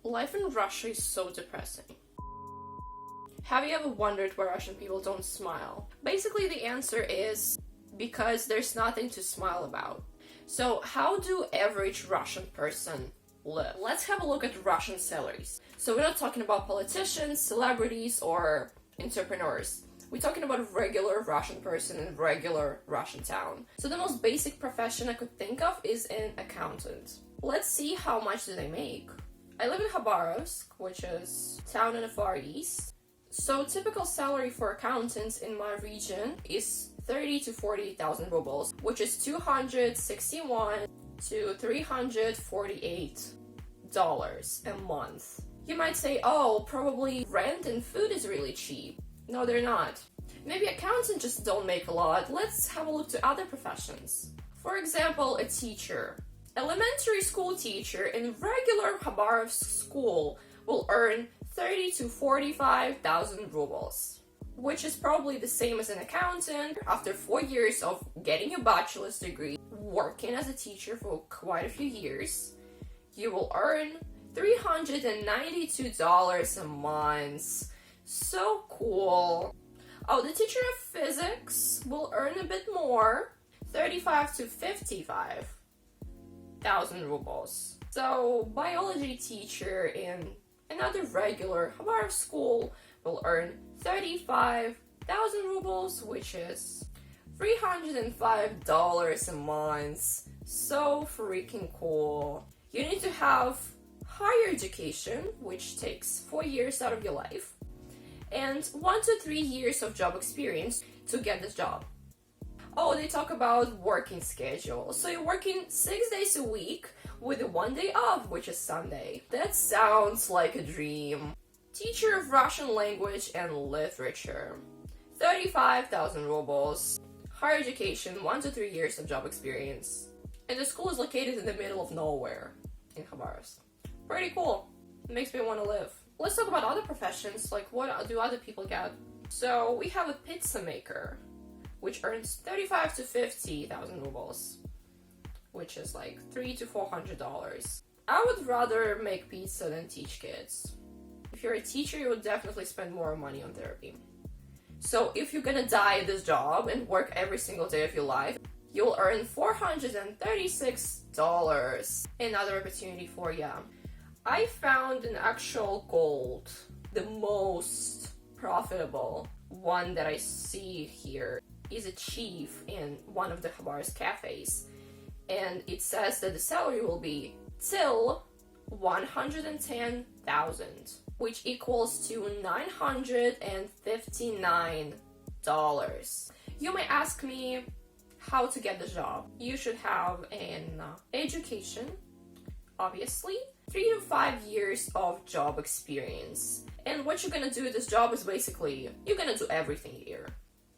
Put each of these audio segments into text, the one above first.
Life in Russia is so depressing. Have you ever wondered why Russian people don't smile? Basically, the answer is because there's nothing to smile about. So how do average Russian person live? Let's have a look at Russian salaries. So we're not talking about politicians, celebrities, or entrepreneurs. We're talking about a regular Russian person in a regular Russian town. So the most basic profession I could think of is an accountant. Let's see how much do they make. I live in Khabarovsk, which is a town in the Far East. So typical salary for accountants in my region is 30 to 40,000 rubles, which is 261 to 348 dollars a month. You might say, oh, probably rent and food is really cheap. No, they're not. Maybe accountants just don't make a lot. Let's have a look to other professions. For example, a teacher. Elementary school teacher in regular Khabarovsk school will earn 30 to 45,000 rubles, which is probably the same as an accountant. After 4 years of getting a bachelor's degree, working as a teacher for quite a few years, you will earn $392 a month. So cool. Oh, the teacher of physics will earn a bit more, 35 to 55,000 rubles. So biology teacher in another regular Khabarovsk school will earn 35,000 rubles, which is $305 a month. So freaking cool. You need to have higher education, which takes 4 years out of your life, and 1 to 3 years of job experience to get this job. Oh, they talk about working schedule. So you're working 6 days a week with 1 day off, which is Sunday. That sounds like a dream. Teacher of Russian language and literature, 35,000 rubles. Higher education, 1 to 3 years of job experience. And the school is located in the middle of nowhere in Khabarovsk. Pretty cool. Makes me want to live. Let's talk about other professions, like what do other people get? So we have a pizza maker, which earns 35 to 50,000 rubles, which is like $300 to $400. I would rather make pizza than teach kids. If you're a teacher, you would definitely spend more money on therapy. So if you're gonna die at this job and work every single day of your life, you'll earn $436. Another opportunity for you. I found an actual gold, the most profitable one that I see here is a chief in one of the Khabarovsk cafes, and it says that the salary will be till 110,000, which equals to $959. You may ask me how to get the job. You should have an education, obviously, 3 to 5 years of job experience. And what you're gonna do with this job is basically, you're gonna do everything here.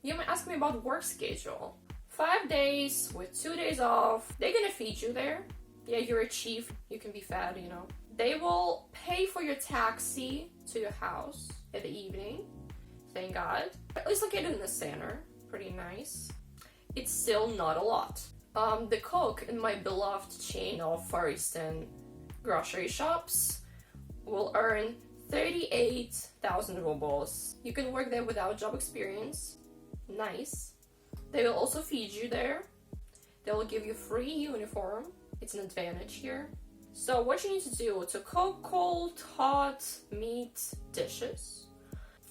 You might ask me about work schedule. 5 days with 2 days off. They're gonna feed you there. Yeah, you're a chief, you can be fed, you know. They will pay for your taxi to your house in the evening. Thank God. It's located in the center. Pretty nice. It's still not a lot. The cook in my beloved chain of Far Eastern grocery shops will earn 38,000 rubles. You can work there without job experience. Nice. They will also feed you there. They will give you free uniform. It's an advantage here. So what you need to do to cook cold, hot meat dishes,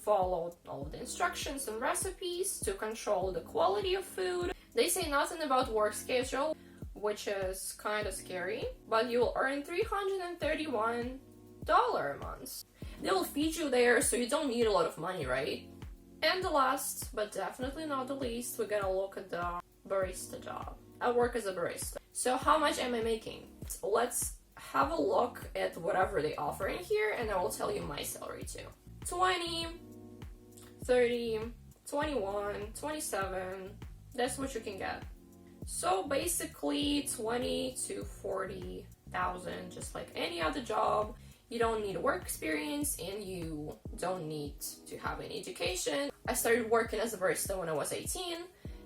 follow all of the instructions and recipes to control the quality of food. They say nothing about work schedule, which is kind of scary, but you'll earn $331 a month. They will feed you there, so you don't need a lot of money, right? And the last, but definitely not the least, we're gonna look at the barista job. I work as a barista. So how much am I making? Let's have a look at whatever they offer in here, and I will tell you my salary too. 20, 30, 21, 27, that's what you can get. So basically 20 to 40,000, just like any other job. You don't need work experience and you don't need to have any education. I started working as a barista when I was 18.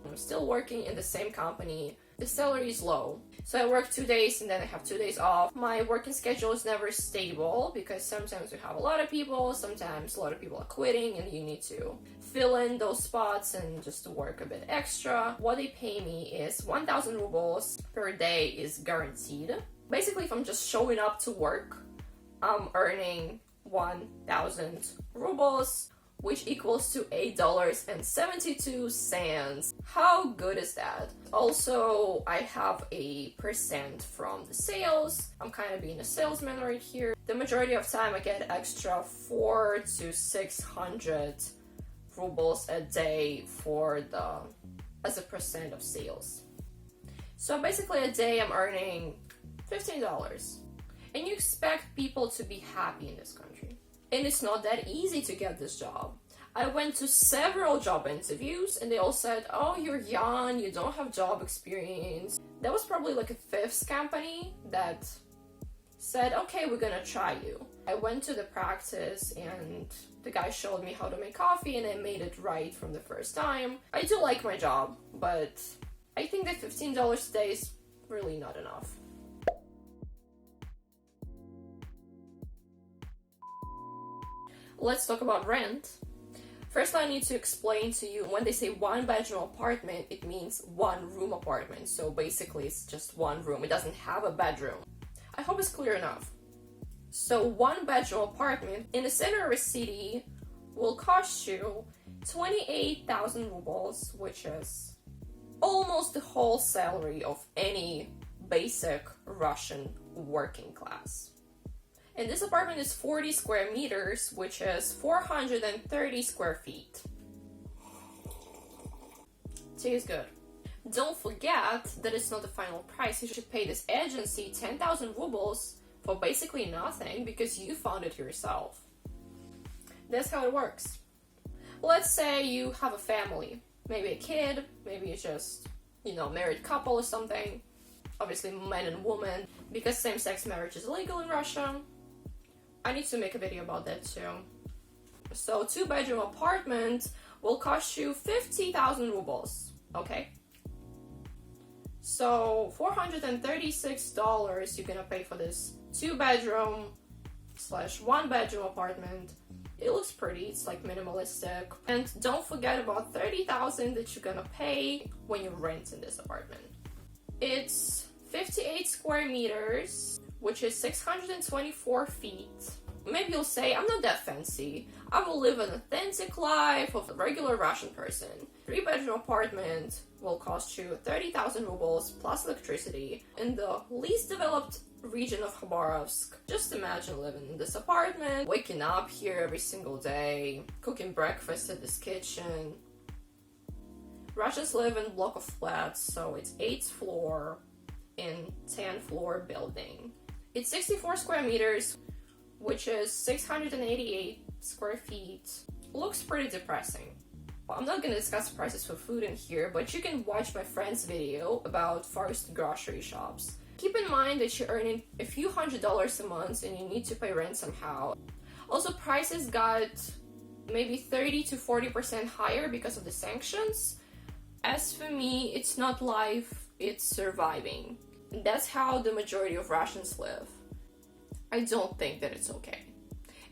I'm still working in the same company. The salary is low. So I work 2 days and then I have 2 days off. My working schedule is never stable because sometimes we have a lot of people, sometimes a lot of people are quitting and you need to fill in those spots and just to work a bit extra. What they pay me is 1,000 rubles per day is guaranteed. Basically, if I'm just showing up to work, I'm earning 1,000 rubles, which equals to $8.72. How good is that? Also, I have a percent from the sales. I'm kind of being a salesman right here. The majority of time I get extra 400 to 600 rubles a day as a percent of sales. So basically a day I'm earning $15. And you expect people to be happy in this country. And it's not that easy to get this job. I went to several job interviews and they all said, oh, you're young, you don't have job experience. That was probably like a fifth company that said, okay, we're gonna try you. I went to the practice and the guy showed me how to make coffee and I made it right from the first time. I do like my job, but I think that $15 a day is really not enough. Let's talk about rent. First, I need to explain to you, when they say one-bedroom apartment, it means one-room apartment. So basically, it's just one room. It doesn't have a bedroom. I hope it's clear enough. So one-bedroom apartment in the center of a city will cost you 28,000 rubles, which is almost the whole salary of any basic Russian working class. And this apartment is 40 square meters, which is 430 square feet. Tastes good. Don't forget that it's not the final price. You should pay this agency 10,000 rubles for basically nothing because you found it yourself. That's how it works. Let's say you have a family, maybe a kid, maybe it's just, married couple or something. Obviously man and woman, because same-sex marriage is illegal in Russia. I need to make a video about that too. So 2-bedroom apartment will cost you 50,000 rubles, okay? So $436 you're gonna pay for this 2-bedroom / 1-bedroom apartment. It looks pretty, it's like minimalistic. And don't forget about 30,000 that you're gonna pay when you rent in this apartment. It's 58 square meters, which is 624 feet. Maybe you'll say, I'm not that fancy. I will live an authentic life of a regular Russian person. 3-bedroom apartment will cost you 30,000 rubles plus electricity in the least developed region of Khabarovsk. Just imagine living in this apartment, waking up here every single day, cooking breakfast at this kitchen. Russians live in a block of flats, so it's 8th floor in 10th floor building. It's 64 square meters, which is 688 square feet. Looks pretty depressing. I'm not gonna discuss prices for food in here, but you can watch my friend's video about forest grocery shops. Keep in mind that you're earning a few $100s a month and you need to pay rent somehow. Also, prices got maybe 30 to 40% higher because of the sanctions. As for me, it's not life, it's surviving. And that's how the majority of Russians live. I don't think that it's okay.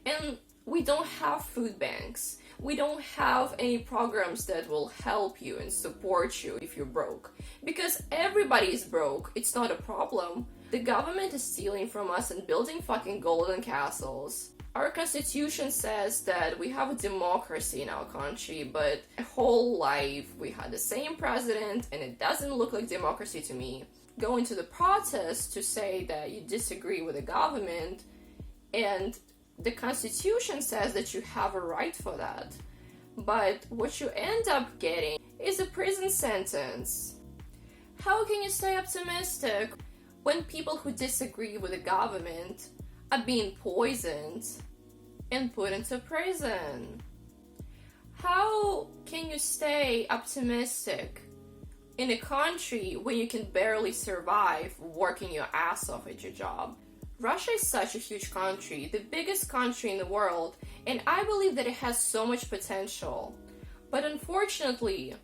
And we don't have food banks. We don't have any programs that will help you and support you if you're broke. Because everybody is broke, it's not a problem. The government is stealing from us and building fucking golden castles. Our constitution says that we have a democracy in our country, but my whole life we had the same president and it doesn't look like democracy to me. Going to the protest to say that you disagree with the government, and the constitution says that you have a right for that. But what you end up getting is a prison sentence. How can you stay optimistic when people who disagree with the government are being poisoned and put into prison? How can you stay optimistic in a country when you can barely survive working your ass off at your job? Russia is such a huge country, the biggest country in the world, and I believe that it has so much potential. But unfortunately,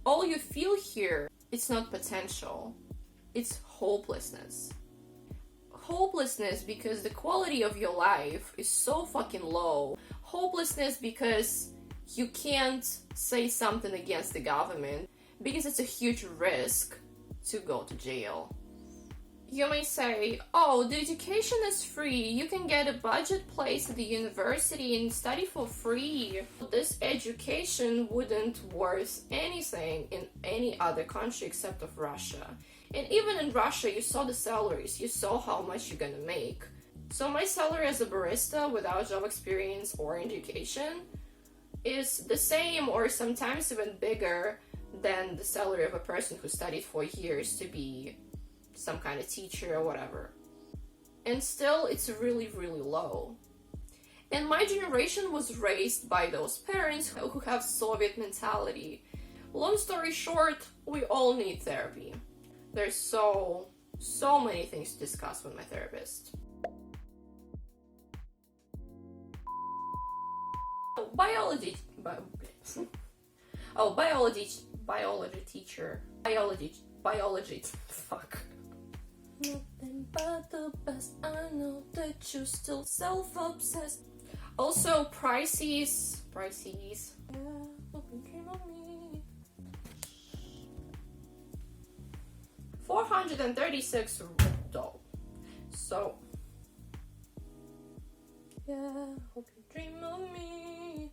all you feel here is not potential. It's hopelessness. Hopelessness because the quality of your life is so fucking low. Hopelessness because you can't say something against the government because it's a huge risk to go to jail. You may say, oh, the education is free. You can get a budget place at the university and study for free. This education wouldn't worth anything in any other country except of Russia. And even in Russia, you saw the salaries. You saw how much you're gonna make. So my salary as a barista without job experience or education is the same or sometimes even bigger than the salary of a person who studied for years to be some kind of teacher or whatever. And still, it's really, really low. And my generation was raised by those parents who have Soviet mentality. Long story short, we all need therapy. There's so many things to discuss with my therapist. Biology teacher. Fuck. Nothing but the best. I know that you're still self-obsessed. Also, Prices. Yeah, hope you dream of me. 436 doll. So, yeah, hope you dream of me.